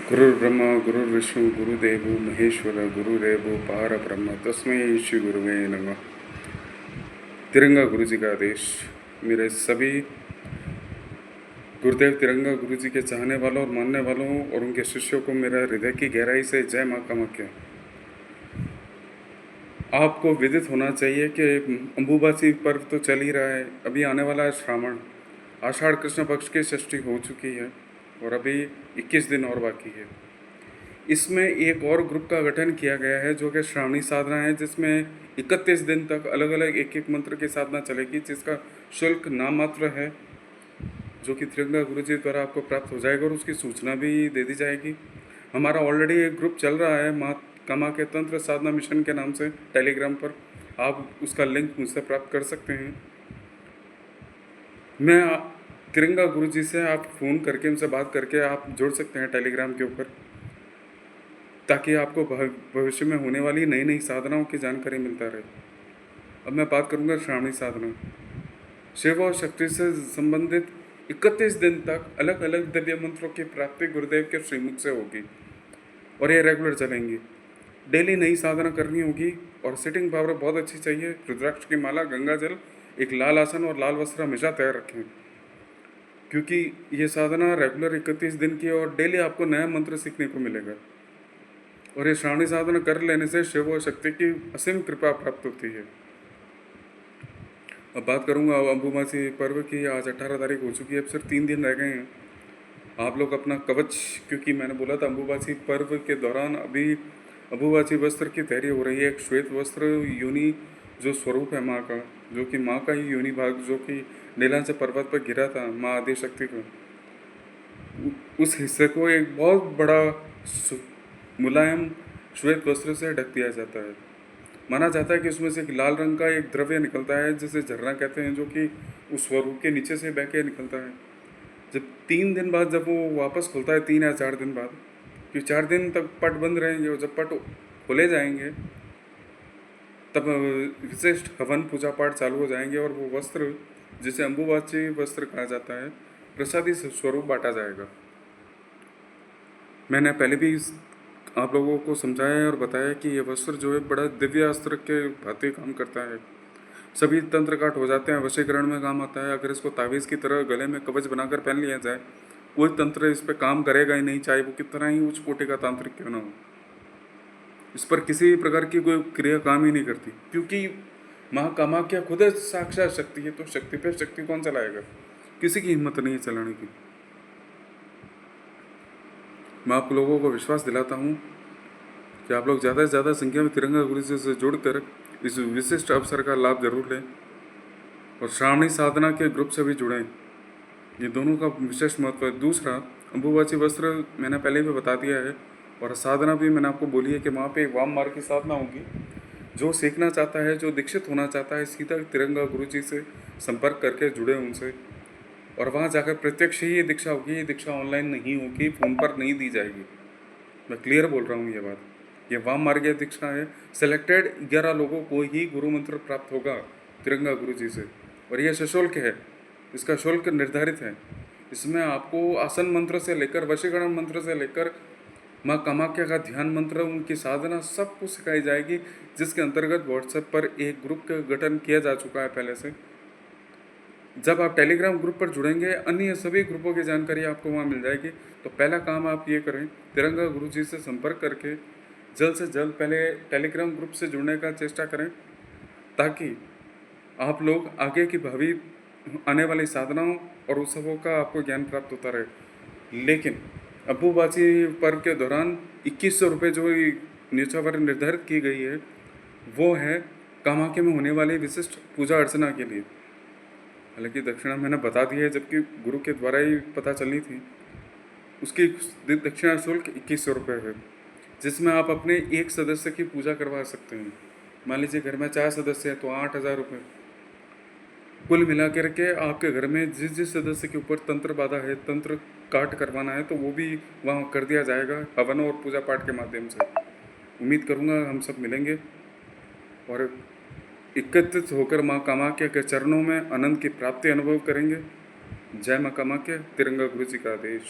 गुरुर्ब्रह्मा गुरुर्विष्णु गुरुदेवो महेश्वर गुरुदेवो परब्रह्म तस्मै श्री गुरुवे नमः। तिरंगा गुरु जी का आदेश। मेरे सभी गुरुदेव तिरंगा गुरु जी के चाहने वालों और मानने वालों और उनके शिष्यों को मेरा हृदय की गहराई से जय माँ कामाख्या। आपको विदित होना चाहिए कि अम्बुबाची पर्व तो चल ही रहा है। अभी आने वाला है श्रावण, आषाढ़ कृष्ण पक्ष की षष्ठी हो चुकी है और अभी 21 दिन और बाकी है। इसमें एक और ग्रुप का गठन किया गया है जो कि श्रावणी साधना है, जिसमें 31 दिन तक अलग अलग एक एक मंत्र की साधना चलेगी, जिसका शुल्क नाम मात्र है, जो कि तिरंगा गुरु जी द्वारा आपको प्राप्त हो जाएगा और उसकी सूचना भी दे दी जाएगी। हमारा ऑलरेडी एक ग्रुप चल रहा है माँ कामाख्या तंत्र साधना मिशन के नाम से टेलीग्राम पर। आप उसका लिंक मुझसे प्राप्त कर सकते हैं। मैं तिरंगा गुरु जी से आप फ़ोन करके उनसे बात करके आप जुड़ सकते हैं टेलीग्राम के ऊपर, ताकि आपको भविष्य में होने वाली नई नई साधनाओं की जानकारी मिलता रहे। अब मैं बात करूंगा श्रावणी साधना। शिव और शक्ति से संबंधित 31 दिन तक अलग अलग दिव्य मंत्रों की प्राप्ति गुरुदेव के श्रीमुख से होगी और ये रेगुलर चलेंगी। डेली नई साधना करनी होगी और सिटिंग पावर बहुत अच्छी चाहिए। रुद्राक्ष की माला, गंगा जल, एक लाल आसन और लाल वस्त्र हमेशा तैयार रखें, क्योंकि ये साधना रेगुलर 31 दिन की और डेली आपको नया मंत्र सीखने को मिलेगा। और ये श्रावणी साधना कर लेने से शिव और शक्ति की असीम कृपा प्राप्त होती है। अब बात करूंगा अम्बुबाची पर्व की। आज 18 तारीख हो चुकी है, अब सिर्फ 3 दिन रह गए हैं। आप लोग अपना कवच, क्योंकि मैंने बोला था अम्बुबाची पर्व के दौरान अभी अम्बुबाची वस्त्र की तैयारी हो रही है। एक श्वेत वस्त्र योनि जो स्वरूप है माँ का, जो कि माँ का ही योनि भाग, जो कि नीलांचल पर्वत पर गिरा था माँ आदि शक्ति को, उस हिस्से को एक बहुत बड़ा मुलायम श्वेत वस्त्र से ढक दिया जाता है। माना जाता है कि उसमें से एक लाल रंग का एक द्रव्य निकलता है, जिसे झरना कहते हैं, जो कि उस स्वरूप के नीचे से बह के निकलता है। जब 3 दिन बाद जब वो वापस खुलता है, 3 या 4 दिन बाद, कि 4 दिन तक पट बंद रहेंगे और जब पट खोले जाएंगे तब विशिष्ट हवन पूजा पाठ चालू हो जाएंगे और वो वस्त्र, जिसे अम्बुबाची वस्त्र कहा जाता है, प्रसादी स्वरूप बांटा जाएगा। मैंने पहले भी आप लोगों को समझाया और बताया कि ये वस्त्र जो है बड़ा दिव्य अस्त्र के भांति काम करता है। सभी तंत्र काट हो जाते हैं, वशीकरण में काम आता है। अगर इसको तावीज़ की तरह गले में कवच बनाकर पहन लिया जाए, कोई तंत्र इस पर काम करेगा ही नहीं, चाहे वो कितना ही उच्च कोटि का तांत्रिक क्यों ना हो। इस पर किसी प्रकार की कोई क्रिया काम ही नहीं करती, क्योंकि माँ कामाख्या खुद साक्षात शक्ति है। तो शक्ति पे शक्ति कौन चलाएगा? किसी की हिम्मत नहीं है चलाने की। मैं आप लोगों को विश्वास दिलाता हूँ कि आप लोग ज़्यादा से ज़्यादा संख्या में तिरंगा गुरु जी से जुड़कर इस विशिष्ट अवसर का लाभ जरूर लें और श्रावणी साधना के ग्रुप से भी जुड़ें। ये दोनों का विशेष महत्व है। दूसरा, अम्बुबाची वस्त्र मैंने पहले भी बता दिया है और साधना भी मैंने आपको बोली है कि वहाँ पे वाम मार्ग की साधना होगी। जो सीखना चाहता है, जो दीक्षित होना चाहता है, सीधा तिरंगा गुरु जी से संपर्क करके जुड़े उनसे, और वहाँ जाकर प्रत्यक्ष ही ये दीक्षा होगी। ये दीक्षा ऑनलाइन नहीं होगी, फ़ोन पर नहीं दी जाएगी। मैं क्लियर बोल रहा हूँ ये बात। ये वाम मार्गीय दीक्षा है। सेलेक्टेड 11 लोगों को ही गुरु मंत्र प्राप्त होगा तिरंगा गुरु जी से, और यह सशुल्क है। इसका शुल्क निर्धारित है। इसमें आपको आसन मंत्र से लेकर वशीकरण मंत्र से लेकर माँ कामाख्या का ध्यान मंत्र, उनकी साधना, सब कुछ सिखाई जाएगी, जिसके अंतर्गत व्हाट्सएप पर एक ग्रुप का गठन किया जा चुका है पहले से। जब आप टेलीग्राम ग्रुप पर जुड़ेंगे, अन्य सभी ग्रुपों की जानकारी आपको वहाँ मिल जाएगी। तो पहला काम आप ये करें, तिरंगा गुरु जी से संपर्क करके जल्द से जल्द पहले टेलीग्राम ग्रुप से जुड़ने का चेष्टा करें, ताकि आप लोग आगे की भावी आने वाली साधनाओं और उत्सवों का आपको ज्ञान प्राप्त होता रहे। लेकिन अम्बुबाची पर्व के दौरान 2100 रुपये जो न्यूज़पेपर निर्धारित की गई है, वो है कामाख्या में होने वाली विशिष्ट पूजा अर्चना के लिए। हालांकि दक्षिणा मैंने बता दी है, जबकि गुरु के द्वारा ही पता चलनी थी। उसकी दक्षिणा शुल्क 2100 रुपये है, जिसमें आप अपने एक सदस्य की पूजा करवा सकते हैं। मान लीजिए घर में 4 सदस्य हैं तो 8000 रुपये। कुल मिलाकर के आपके घर में जिस जिस सदस्य के ऊपर तंत्र बाधा है, तंत्र काट करवाना है, तो वो भी वहाँ कर दिया जाएगा हवन और पूजा पाठ के माध्यम से। उम्मीद करूँगा हम सब मिलेंगे और एकत्रित होकर माँ कामाख्या के चरणों में आनंद की प्राप्ति अनुभव करेंगे। जय माँ कामाख्या। तिरंगा गुरु जी का आदेश।